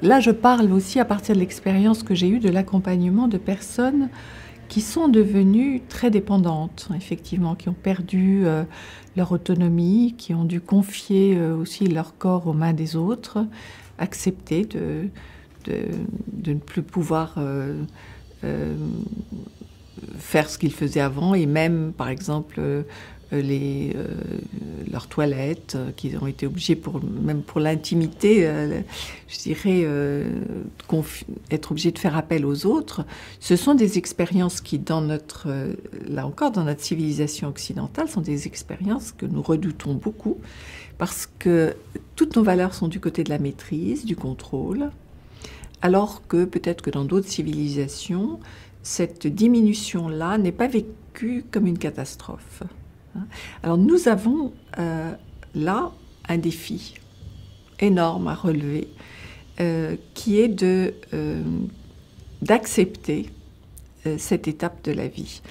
Là, je parle aussi à partir de l'expérience que j'ai eue de l'accompagnement de personnes qui sont devenues très dépendantes, effectivement, qui ont perdu leur autonomie, qui ont dû confier aussi leur corps aux mains des autres, accepter de ne plus pouvoir faire ce qu'ils faisaient avant, et même, par exemple, leurs toilettes, qu'ils ont été obligés, même pour l'intimité, je dirais, être obligés de faire appel aux autres. Ce sont des expériences qui, là encore, dans notre civilisation occidentale, sont des expériences que nous redoutons beaucoup, parce que toutes nos valeurs sont du côté de la maîtrise, du contrôle, alors que peut-être que dans d'autres civilisations, cette diminution-là n'est pas vécue comme une catastrophe. Alors nous avons là un défi énorme à relever, qui est d'accepter cette étape de la vie.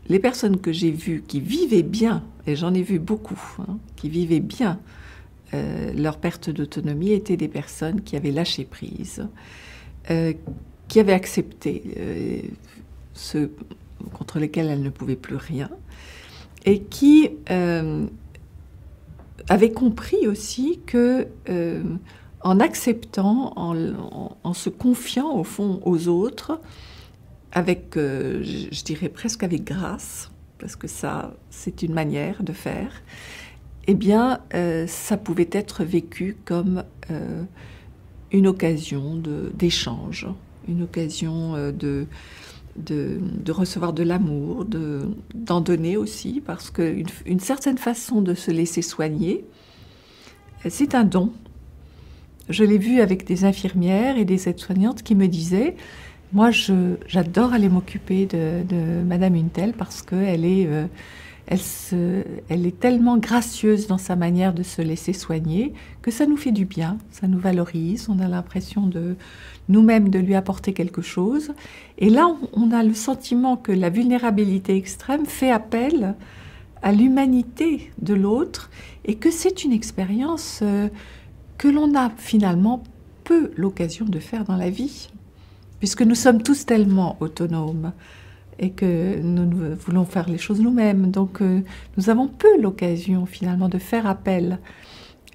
Les personnes que j'ai vues qui vivaient bien, et j'en ai vu beaucoup, qui vivaient bien leur perte d'autonomie, étaient des personnes qui avaient lâché prise, qui avaient accepté ceux contre lesquels elles ne pouvaient plus rien, et qui avaient compris aussi que, en acceptant, en se confiant au fond aux autres, avec, je dirais presque avec grâce, parce que ça, c'est une manière de faire, eh bien, ça pouvait être vécu comme une occasion d'échange, une occasion de recevoir de l'amour, d'en donner aussi, parce qu'une certaine façon de se laisser soigner, c'est un don. Je l'ai vu avec des infirmières et des aides-soignantes qui me disaient « Moi, j'adore aller m'occuper de Madame Untel parce qu'elle elle est tellement gracieuse dans sa manière de se laisser soigner que ça nous fait du bien, ça nous valorise, on a l'impression de nous-mêmes de lui apporter quelque chose. Et là, on a le sentiment que la vulnérabilité extrême fait appel à l'humanité de l'autre et que c'est une expérience que l'on a finalement peu l'occasion de faire dans la vie, puisque nous sommes tous tellement autonomes et que nous voulons faire les choses nous-mêmes. Donc nous avons peu l'occasion finalement de faire appel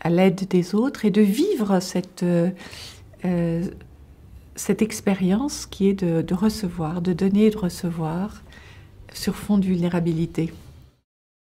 à l'aide des autres et de vivre cette expérience qui est de recevoir, de donner et de recevoir sur fond de vulnérabilité.